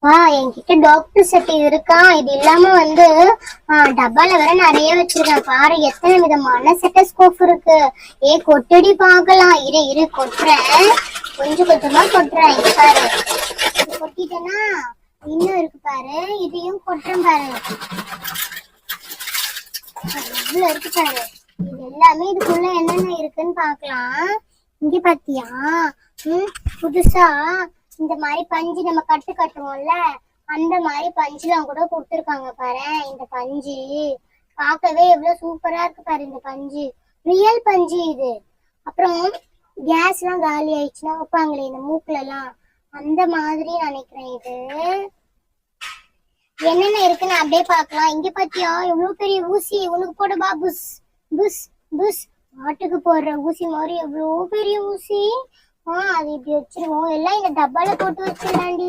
என்கிட்ட doctor set இருக்கா. இது இல்லாம வந்து டப்பால வேற நிறைய வச்சிருக்கேன். பாரு எத்தனை விதமான செட்டஸ்கோப் இருக்கு. கொட்டடி பார்க்கலாம். இரு கொட்டுறேன். கொஞ்சம் கொஞ்சமா கொட்டுறேன். இது பாரு, கொட்டிட்டேன்னா இன்னும் இருக்கு பாரு. இதையும் கொட்டுறேன் பாரு. இவ்வளவு இருக்கு பாரு. இது எல்லாமே இதுக்குள்ள என்னென்ன இருக்குன்னு பாக்கலாம். இங்க பாத்தியா? புதுசா இந்த மாதிரி பஞ்சு நம்ம கட்டுவோம்ல, அந்த மாதிரி பஞ்சுலாம் கூட கொடுத்துருக்காங்க பாரு. இந்த பஞ்சு பார்க்கவே எவ்வளவு சூப்பரா இருக்கு பாரு. இந்த பஞ்சு ரியல் பஞ்சு இது. அப்புறம் கேஸ் எல்லாம் காலி ஆயிடுச்சுன்னா வைப்பாங்களே இந்த மூக்குல எல்லாம், அந்த மாதிரி நினைக்கிறேன். இது என்னென்ன இருக்குன்னு அப்படியே பாக்கலாம். இங்க பாத்தியா எவ்வளவு பெரிய ஊசி. உனக்கு போடுபா. Push push push. மாட்டுக்கு போடுற ஊசி மாதிரி எவ்வளவு பெரிய ஊசி. அது இப்படி வச்சிருவோம். எல்லாம் இந்த டப்பால போட்டு வச்சிடலாண்டி.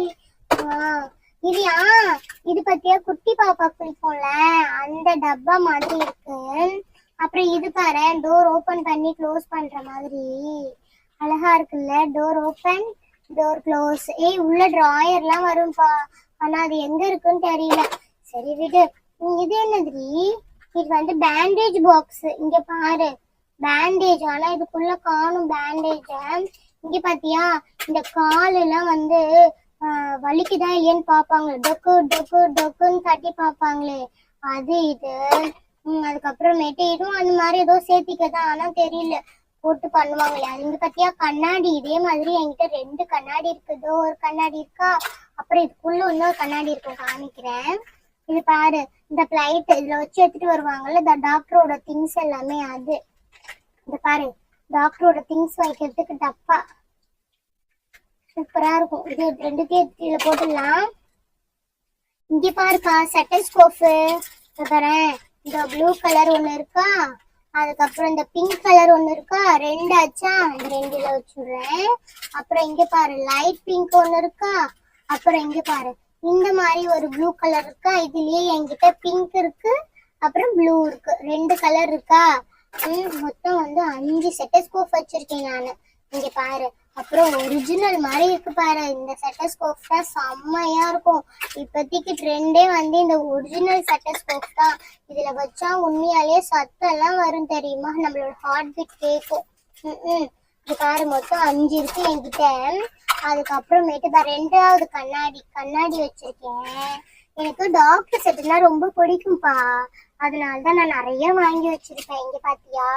இது பத்தியா குட்டி பாப்பா குளிக்கும்ல, அந்த டப்பா மாதிரி இருக்கு. அப்புறம் இது பாரு, டோர் ஓபன் பண்ணி க்ளோஸ் பண்ற மாதிரி அழகா இருக்குல்ல. Door open door close. உள்ள டிராயர்லாம் வரும்பா. ஆனா அது எங்க இருக்குன்னு தெரியல. சரி விடு. இது என்னது? இது வந்து பேண்டேஜ் பாக்ஸ். இங்க பாரு பேண்டேஜ். ஆனா இதுக்குள்ள காணும் பேண்டேஜ. இங்க பாத்தியா இந்த கால் எல்லாம் வந்து வலிக்குதா இல்லையான்னு பாப்பாங்க. டொக்கு டொக்கு டொக்குன்னு தட்டி பாப்பாங்களே, அது இது. அதுக்கப்புறமேட்டு இதுவும் அந்த மாதிரி ஏதோ சேர்த்திக்கதான். ஆனா தெரியல, போட்டு பண்ணுவாங்களே. இங்க பாத்தியா கண்ணாடி. இதே மாதிரி என்கிட்ட 2 கண்ணாடி இருக்குதோ. ஒரு கண்ணாடி இருக்கா, அப்புறம் இதுக்குள்ள இன்னொரு கண்ணாடி இருக்கும், காமிக்கிறேன். இது பாரு, இந்த பிளைட் இதுல வச்சு எடுத்துட்டு வருவாங்கல்ல, இந்த டாக்டரோட திங்ஸ் எல்லாமே. அது இந்த பாரு, டாக்டரோட திங்ஸ் வைக்கிறதுக்கு டப்பா சூப்பரா இருக்கும். இது 2த்தையும் கீழே போட்டுடலாம். இங்க பாருக்கா செட்டஸ்கோப். பாரு, இந்த ப்ளூ கலர் ஒண்ணு இருக்கா, அதுக்கப்புறம் இந்த பிங்க் கலர் ஒண்ணு இருக்கா. 2 ஆச்சா, இந்த 2ல வச்சுடுறேன். அப்புறம் இங்க பாரு லைட் பிங்க் ஒண்ணு இருக்கா. அப்புறம் இங்க பாரு இந்த மாதிரி ஒரு ப்ளூ கலர் இருக்கா. இதுலயே என்கிட்ட பிங்க் இருக்கு, அப்புறம் ப்ளூ இருக்கு. 2 கலர் இருக்கா. மொத்தம் வந்து 5 செட்டஸ்கோப் வச்சிருக்கேன் நானு. இங்க பாரு. அப்புறம் ஒரிஜினல் மாதிரி இருக்கு பாரு. இந்த செட்டஸ்கோப் தான் செம்மையா இருக்கும். இப்போதைக்கு ட்ரெண்டே வந்து இந்த ஒரிஜினல் செட்டஸ்கோப் தான். இதுல வச்சா உண்மையாலேயே சத்தம் எல்லாம் வரும் தெரியுமா, நம்மளோட ஹார்ட் பீட் கேட்கும். இது பாரு, மொத்தம் 5 இருக்கு என்கிட்ட. அதுக்கப்புறமேட்டு 2வது கண்ணாடி வச்சிருக்கேன். எனக்கு டாக்டர் செட்னா ரொம்ப பிடிக்கும்பா. அதனாலதான் நான் நிறைய வாங்கி வச்சிருக்கேன். இங்க பாத்தியா,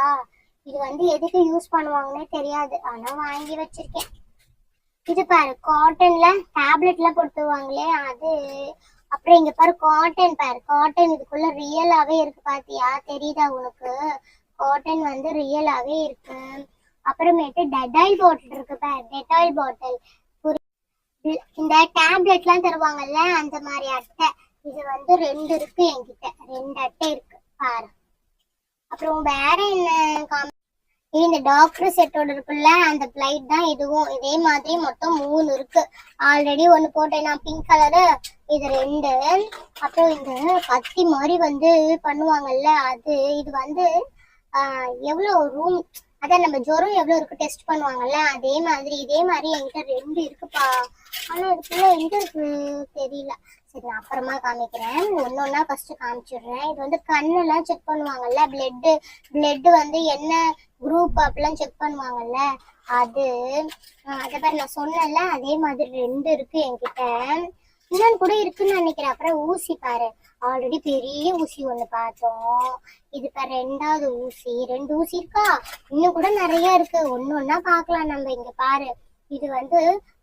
இது வந்து எதுக்கு யூஸ் பண்ணுவாங்கன்னே தெரியாது, ஆனா வாங்கி வச்சிருக்கேன். இது பாரு காட்டன்ல டேப்லெட்ல போட்டுவாங்களே அது. அப்புறம் இங்க பாரு காட்டன். பாரு காட்டன் இதுக்குள்ள ரியலாவே இருக்கு. பாத்தியா, தெரியுதா உனக்கு? காட்டன் வந்து ரியலாவே இருக்கு. அப்புறமேட்டு டெட்டாயில் பாட்டில் இருக்கு பாரு, டெட்டாயில் பாட்டில். இந்த டேப்லெட் எல்லாம் தருவாங்கல்ல, அந்த மாதிரி அட்டை. இது வந்து 2 இருக்கு என்கிட்ட. 2 அட்டை இருக்கு பாரு. அப்புறம் வேற என்ன? இந்த டாக்டர் செட்டோட இருக்குல்ல, அந்த பிளைட் தான் இதுவும். இதே மாதிரி மொத்தம் 3 இருக்கு. ஆல்ரெடி 1 போட்டேன் நான், பிங்க் கலரு. இது 2. அப்புறம் இந்த கத்தி மாதிரி வந்து பண்ணுவாங்கல்ல, அது. இது வந்து எவ்வளவு ரூம், அதான் நம்ம ஜுரம் எவ்வளவு இருக்கு டெஸ்ட் பண்ணுவாங்கல்ல, அதே மாதிரி. இதே மாதிரி என்கிட்ட 2 இருக்குப்பா. ஆனா இதுக்குள்ள எங்க இருக்கு தெரியல. சரி, நான் அப்புறமா காமிக்கிறேன். ஒன்னொன்னா ஃபர்ஸ்ட் காமிச்சிடுறேன். இது வந்து கண்ணெல்லாம் செக் பண்ணுவாங்கல்ல, பிளட் வந்து என்ன குரூப் அப்படிலாம் செக் பண்ணுவாங்கல்ல, அது. அதை பேர் நான் சொன்னேன்ல, அதே மாதிரி 2 இருக்கு என்கிட்ட. இன்னொன்னு கூட இருக்குன்னு நினைக்கிறேன். அப்புறம் ஊசி பாரு, ஆல்ரெடி பெரிய ஊசி ஒண்ணு பார்த்தோம். இது பாரு 2வது ஊசி. 2 ஊசி இருக்கா. இன்னும் கூட நிறைய இருக்கு. ஒன்னொன்னா பாக்கலாம் நம்ம. இங்க பாரு, இது வந்து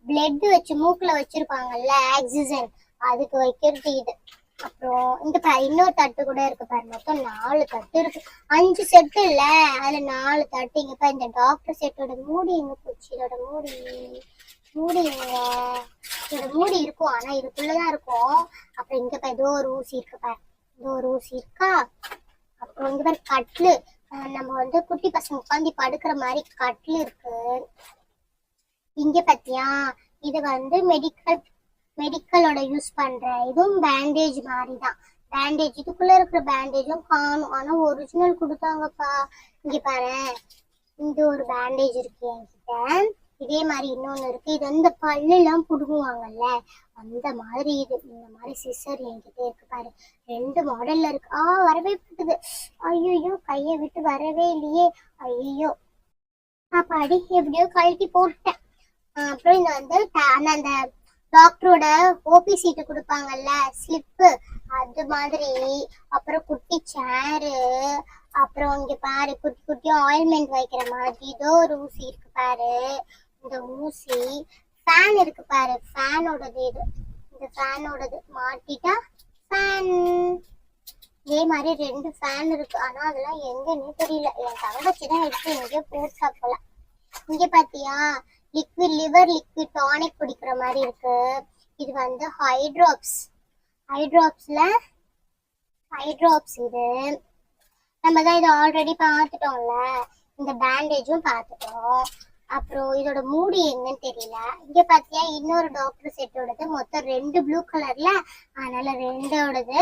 பிளட் வச்சு மூக்குல வச்சிருப்பாங்கல்ல, ஆக்சிஜன், அதுக்கு வைக்கிறது இது. அப்புறம் இந்த இன்னொரு தட்டு கூட இருக்கு பாரு. மொத்தம் 4 தட்டு இருக்கு. 5 செட்டு இல்ல, அதுல 4 தட்டு. இங்க பாரு, இந்த டாக்டர் செட்டோட மூடி எங்க போச்சு? இதோட மூடி எங்க? இதோட மூடி இருக்கும், ஆனா இதுக்குள்ளதான் இருக்கும். அப்புறம் இங்க பாரு, ஏதோ ஒரு ஊசி இருக்கு பாரு. ஏதோ ஒரு ஊசி இருக்கா. அப்புறம் இங்க பாரு கட்லு. நம்ம வந்து குட்டி பசங்க உட்காந்து படுக்கிற மாதிரி கட்லு இருக்கு. இங்க பாத்தியா, இது வந்து மெடிக்கலோட யூஸ் பண்ற. இதுவும் பேண்டேஜ் மாதிரி தான். பேண்டேஜ், இதுக்குள்ள இருக்கிற பேண்டேஜும் காணும், ஆனா ஒரிஜினல் கொடுத்தாங்கப்பா. இங்க பாரு, இந்த ஒரு பேண்டேஜ் இருக்கு என்கிட்ட. இதே மாதிரி இன்னொன்னு இருக்கு. இது வந்து பல்லு எல்லாம் புடுங்குவாங்கல்ல அந்த மாதிரி. இது இந்த மாதிரி சிசர் என்கிட்ட இருக்கு பாரு. 2 மாடல்ல இருக்கு. வரவே போகுது. ஐயோ கையை விட்டு வரவே இல்லையே. ஐயோ அப்பாடி எப்படியோ கழட்டி போட்டேன். அப்புறம் இந்த வந்து அந்த டாக்டரோட ஓபி சீட்டு கொடுப்பாங்கல்ல ஸ்லிப்பு அது மாதிரி. அப்புறம் குட்டி சேரு. அப்புறம் இங்க பாரு குட்டி குட்டி ஆயில்மெண்ட் வைக்கிற மாதிரி இதோ ஒரு ஊசி இருக்கு பாரு. இந்த ஊசி ஃபேன் இருக்கு பாரு. ஃபேனோடது இது. இந்த ஃபேனோடது மாட்டிட்டா ஃபேன். இதே மாதிரி 2 ஃபேன் இருக்கு. ஆனா அதெல்லாம் எங்கன்னு தெரியல. என் தங்கச்சி தான் எடுத்து எங்கேயோ போட்டா போல. இங்க பாத்தியா லிவர் லிக்விட் டானிக் குடிக்கிற மாதிரி இருக்கு. இது வந்து ஹைட்ராப்ஸ் இது. நம்ம தான் இதை ஆல்ரெடி பார்த்துட்டோம்ல. இந்த பேண்டேஜும் பார்த்துட்டோம். அப்புறம் இதோட மூடி எங்கன்னு தெரியல. இங்க பாத்தியா இன்னொரு டாக்டர் செட்டோடது. மொத்தம் 2 ப்ளூ கலர்ல. அதனால 2ஓடது.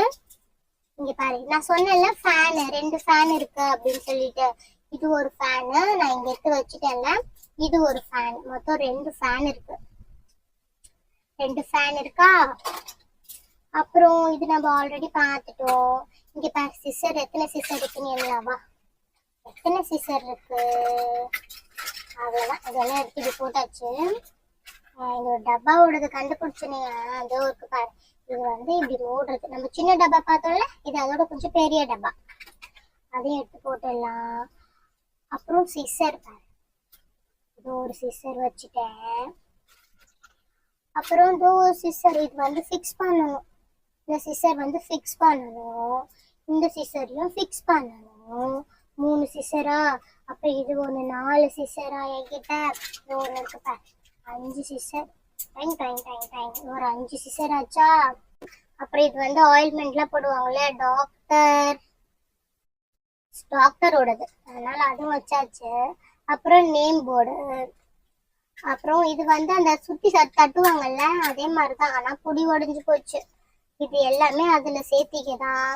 இங்க பாரு நான் சொன்னேன்ல ஃபேன் 2 ஃபேன் இருக்கு அப்படின்னு சொல்லிட்டு. இது ஒரு ஃபேனு நான் இங்க எடுத்து வச்சுட்டேன்ல. இது ஒரு ஃபேன். மொத்தம் 2 ஃபேன் இருக்கு. 2 ஃபேன் இருக்கா. அப்புறம் இது நம்ம ஆல்ரெடி பார்த்துட்டோம். இங்க பாரு சிசர் எத்தனை சிசர் இருக்குன்னு என்னவா. எத்தனை சிசர் இருக்கு. அவ்வளவுதான். இதெல்லாம் எடுத்து இது போட்டாச்சு. இந்த ஒரு டப்பாவோடது கண்டுபிடிச்சுனே அதோ இருக்கு பாரு. இது வந்து இப்படி மூடுறது. நம்ம சின்ன டப்பா பார்த்தோம்ல இது அதோட கொஞ்சம் பெரிய டப்பா. அதையும் எடுத்து போட்டுடலாம். அப்புறம் சிசர் பாரு. இது ஒரு சிசர் வச்சுட்டேன். அப்புறம் இதோ ஒரு சிசர். இது வந்து ஃபிக்ஸ் பண்ணணும். இந்த சிசர் வந்து ஃபிக்ஸ் பண்ணணும். இந்த சிசரையும் ஃபிக்ஸ் பண்ணணும். 3 சிசரா. அப்புறம் இது ஒன்று 4 சிசரா என்கிட்ட. இது ஒன்று இருக்கு பாரு 5 சிசர். ஒரு 5 சிசர் ஆச்சா. அப்புறம் இது வந்து ஆயில்மெண்ட்லாம் போடுவாங்கல்ல டாக்டரோடது. அதனால அதுவும் வச்சாச்சு. அப்புறம் நேம் போர்டு. அப்புறம் இது வந்து அந்த சுத்தி தட்டுவாங்கல்ல அதே மாதிரிதான். ஆனா புடி உடஞ்சு போச்சு. இது எல்லாமே அதுல சேர்த்திக்கதான்.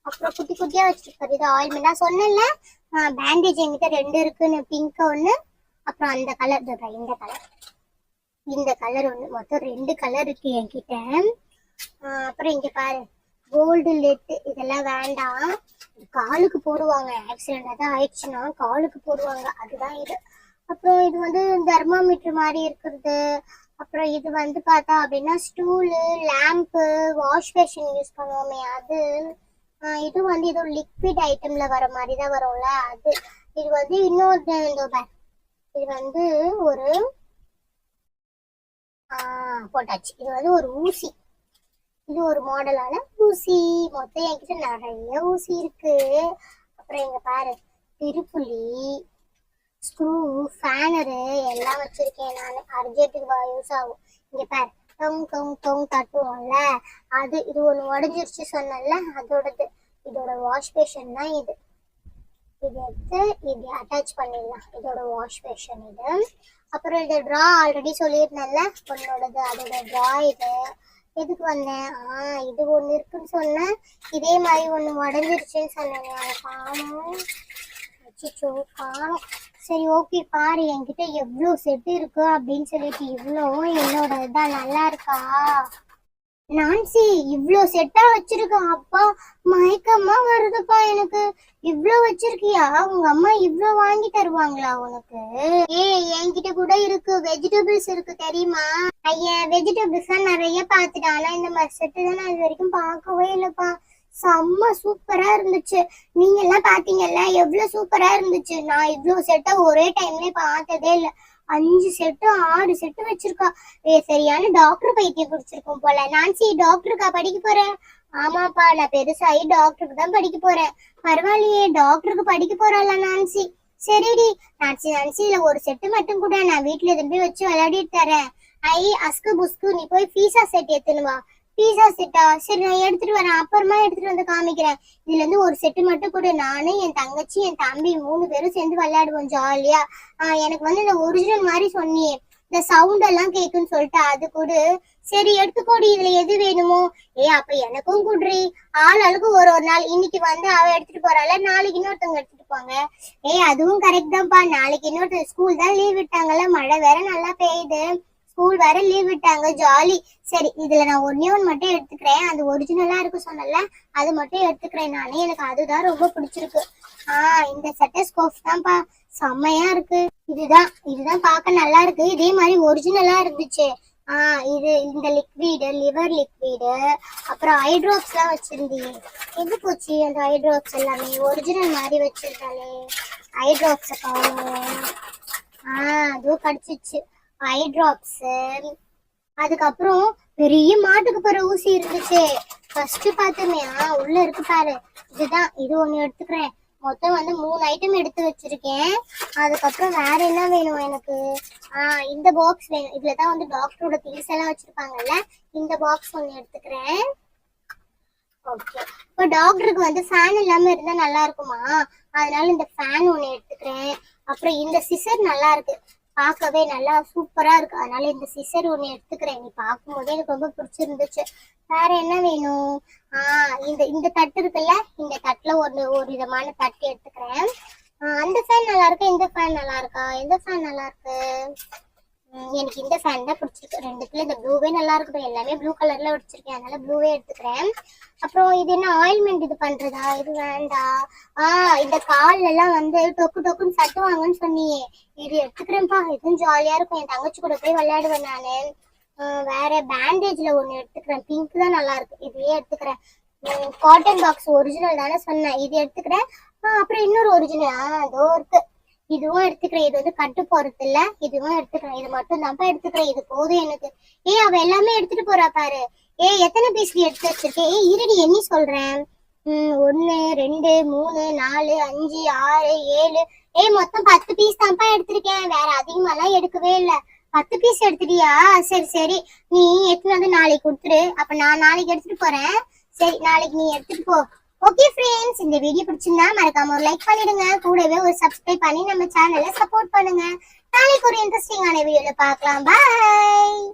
அப்புறம் குட்டி குட்டியா வச்சிருக்காரு. இது ஆயில்மெண்ட் நான் சொன்னேன்ல. பேண்டேஜ் என்கிட்ட 2 இருக்குன்னு. பிங்க் ஒண்ணு. அப்புறம் அந்த கலர் இந்த கலர் ஒண்ணு. மொத்தம் 2 கலர் இருக்கு என்கிட்ட. அப்புறம் இங்க பாரு கோல்டு லெட். இதெல்லாம் வேண்டாம். காலுக்கு போடுவாங்க. ஆக்சிடென்ட் ஏதாவது ஆயிடுச்சுன்னா காலுக்கு போடுவாங்க. அதுதான் இது. அப்புறம் இது வந்து தெர்மாமீட்டர் மாதிரி இருக்கிறது. அப்புறம் இது வந்து பார்த்தா அப்படின்னா stool lamp wash basin use பண்ணுவோமே அது. இது வந்து ஏதோ லிக்விட் ஐட்டம்ல வர மாதிரி தான் வரும்ல அது. இது வந்து இன்னொரு இது வந்து ஒரு போட்டாச்சு. இது வந்து ஒரு ஊசி. இது ஒரு மாடலான ஊசி. மொத்தம் என்கிட்ட நிறைய ஊசி இருக்கு. அப்புறம் இங்க பாரு திருப்புளி ஸ்க்ரூ ஃபேனரு எல்லாம் வச்சிருக்கேன் நான். அர்ஜென்ட்டுக்கு யூஸ் ஆகும். இங்க பாரு டொங் தட்டுவோம்ல அது. இது ஒன்று உடஞ்சிருச்சு சொன்னல அதோடது. இதோட வாஷ் பேஷன் தான் இது. இது எடுத்து இப்படி அட்டாச் பண்ணிடலாம். இதோட வாஷ் பேஷன் இது. அப்புறம் இது ட்ரா ஆல்ரெடி சொல்லியிருந்தேன்ல பொண்ணோடது. அதோட ட்ரா இது. எதுக்கு வந்தேன்? இது ஒண்ணு இருக்குன்னு சொன்னேன். இதே மாதிரி ஒண்ணு உடஞ்சிருச்சுன்னு சொன்னேன். காணும். காணும். சரி ஓகே பாரு என்கிட்ட எவ்வளவு செட் இருக்கு அப்படின்னு சொல்லிட்டு. இவ்வளோ என்னோட இதான் நல்லா இருக்கா நான்சி? இவ்வளோ செட்டா வச்சிருக்க. அப்பா மயக்கமா வருதுப்பா எனக்கு. இவ்வளோ வச்சிருக்கியா? உங்க அம்மா இவ்வளோ வாங்கி தருவாங்களா உனக்கு? என்கிட்ட கூட இருக்கு. வெஜிடபிள்ஸ் இருக்கு தெரியுமா? ஐயா வெஜிடபிள்ஸ் தான் நிறைய பாத்துட்டேன். ஆனா இந்த மாதிரி செட்டு தான் நான் இது வரைக்கும் பார்க்கவே இல்லப்பா. செம்ம சூப்பரா இருந்துச்சு. நீங்க எல்லாம் பாத்தீங்கல்ல எவ்வளவு சூப்பரா இருந்துச்சு. நான் இவ்வளவு செட்டை ஒரே டைம்ல பார்த்ததே இல்ல. 5 செட்டு 6 செட்டு வச்சிருக்கா. சரியான டாக்டர் பைத்தியம் குடிச்சிருக்கோம் போல. நான்சி டாக்டருக்கா படிக்க போறேன்? ஆமாப்பா நான் பெருசாகி டாக்டருக்கு தான் படிக்க போறேன். பரவாயில்லையே டாக்டருக்கு படிக்க போறாளா நான்சி? சரிடி நான்சி இல்ல ஒரு செட்டு மட்டும் கூட நான் வீட்டுல திரும்பி வச்சு விளையாடிட்டு தரேன். அஸ்கு புஸ்கு நீ போய் பீஸா செட் எடுத்துன்னு வா. பீஸா செட்டா? சரி நான் எடுத்துட்டு வரேன். அப்புறமா எடுத்துட்டு வந்து காமிக்கிறேன். இதுல இருந்து ஒரு செட்டு மட்டும் கூட நானு என் தங்கச்சி என் தம்பி 3 பேரும் சேர்ந்து விளையாடுவோம் ஜாலியா. எனக்கு வந்து இந்த ஒரிஜினல் மாதிரி சொன்னியே இந்த சவுண்ட் எல்லாம் கேக்குன்னு சொல்லிட்டு அது கூட சரி எடுத்துக்கோடி, இதுல எது வேணுமோ. அப்ப எனக்கும் குடுறி. ஆளுக்கு ஒரு ஒரு நாள். இன்னைக்கு வந்து அவ எடுத்துட்டு போறாள, நாளைக்கு இன்னொருத்தவங்க எடுத்துட்டு போங்க. அதுவும் கரெக்ட் தான்ப்பா. நாளைக்கு இன்னொரு ஸ்கூல் தான் லீவ் விட்டாங்கல்ல, மழை வேற நல்லா பெய்யுது, ஸ்கூல் வேற லீவ் விட்டாங்க, ஜாலி. சரி, இதுல நான் ஒன்னே ஒன்று மட்டும் எடுத்துக்கிறேன். அது ஒரிஜினலா இருக்கு சொன்னல, அது மட்டும் எடுத்துக்கிறேன் நானே. எனக்கு அதுதான் ரொம்ப பிடிச்சிருக்கு. இந்த ஸ்டெத்தஸ்கோப் தான்ப்பா, செம்மையா இருக்கு. இதுதான் பார்க்க நல்லா இருக்கு. இதே மாதிரி ஒரிஜினலா இருந்துச்சு. இது இந்த லிக்விடு, லிவர் லிக்விடு, அப்புறம் ஐ ட்ராப்ஸ் எல்லாம் வச்சிருந்தீங்க. எது போச்சு அந்த ஐ ட்ராப்ஸ் எல்லாமே? ஒரிஜினல் மாதிரி வச்சிருந்தாலே ஐ ட்ராப்ஸ் காணும். அதுவும் கடிச்சிச்சு ஐ ட்ராப்ஸ். அதுக்கப்புறம் பெரிய மாட்டுக்கு போற ஊசி இருந்துச்சு. ஃபர்ஸ்ட் பார்த்தோமே, உள்ள இருக்கு பாரு, இதுதான். இது ஒண்ணு எடுத்துக்கிறேன். மொத்தம் வந்து 3 ஐட்டம் எடுத்து வச்சிருக்கேன். அதுக்கப்புறம் வேற என்ன வேணும் எனக்கு? இந்த பாக்ஸ் வேணும். இதுலதான் வந்து டாக்டரோட திங்ஸ் எல்லாம் வச்சிருப்பாங்கல்ல, இந்த பாக்ஸ் ஒண்ணு எடுத்துக்கிறேன். ஓகே, இப்போ டாக்டருக்கு வந்து ஃபேன் இல்லாம இருந்தா நல்லா இருக்குமா, அதனால இந்த ஃபேன் ஒண்ணு எடுத்துக்கிறேன். அப்புறம் இந்த சிசர் நல்லா இருக்கு, பார்க்கவே நல்லா சூப்பரா இருக்கு, அதனால இந்த சிசர் ஒண்ணு எடுத்துக்கிறேன். நீ பார்க்கும் போதே எனக்கு ரொம்ப பிடிச்சிருந்துச்சு. வேற என்ன வேணும்? இந்த தட்டு இருக்குல்ல, இந்த தட்டுல ஒரு விதமான தட்டு எடுத்துக்கிறேன். அந்த ஃபேன் நல்லா இருக்கு, இந்த ஃபேன் நல்லா இருக்கா? எந்த ஃபேன் நல்லா இருக்கு? எனக்கு இந்த ஃபேன் தான் பிடிச்சிருக்கு. ரெண்டுத்துல இந்த ப்ளூவே நல்லா இருக்கட்டும். எல்லாமே ப்ளூ கலர்ல வச்சிருக்கேன், அதனால ப்ளூவே எடுத்துக்கிறேன். அப்புறம் இது என்ன ஆயில்மெண்ட் இது பண்றதா? இது வேண்டாம். இந்த கால்ல எல்லாம் வந்து டொக்கு டொக்குன்னு தட்டுவாங்கன்னு சொன்னியே, இது எடுத்துக்கிறேன்ப்பா. இதுவும் ஜாலியா இருக்கும், என் தங்கச்சி கூட போய் விளையாடுவேன் நானு. வேற பேண்டேஜ்ல ஒண்ணு எடுத்துக்கிறேன், பிங்க் தான் நல்லா இருக்கு, இதையே எடுத்துக்கிறேன். காட்டன் பாக்ஸ் ஒரிஜினல் தானே சொன்னேன், இது எடுத்துக்கிறேன். அப்புறம் இன்னொரு ஒரிஜினல் அதோ இருக்கு, இதுவும் எடுத்துக்கிறேன். இது வந்து கட்டு போறது இல்ல, இதுவும் எடுத்துக்கிறேன். இது மட்டும் தான்ப்பா எடுத்துக்கிறேன், இது போதும் எனக்கு. அவ எல்லாமே எடுத்துட்டு போறா பாரு. எத்தனை பீஸ் எடுத்து வச்சிருக்கேன்? இருடி எண்ணி சொல்றேன். 1 2 3 4 5 6 7 மொத்தம் 10 பீஸ் தான்ப்பா எடுத்திருக்கேன். வேற அதிகமாலாம் எடுக்கவே இல்லை. 10 பீஸ் எடுத்துட்டியா? சரி சரி, நீ எடுத்துட்டு வந்து நாளைக்கு கொடுத்துரு. அப்ப நான் நாளைக்கு எடுத்துட்டு போறேன். சரி, நாளைக்கு நீ எடுத்துட்டு போ. ஓகே ஃப்ரெண்ட்ஸ், இந்த வீடியோ பிடிச்சிருந்தா மறக்காம ஒரு லைக் பண்ணிடுங்க, கூடவே ஒரு சப்ஸ்கிரைப் பண்ணி நம்ம சேனலை சப்போர்ட் பண்ணுங்க. நாளைக்கு ஒரு இன்ட்ரெஸ்டிங்கான வீடியோல பார்க்கலாம். பாய்.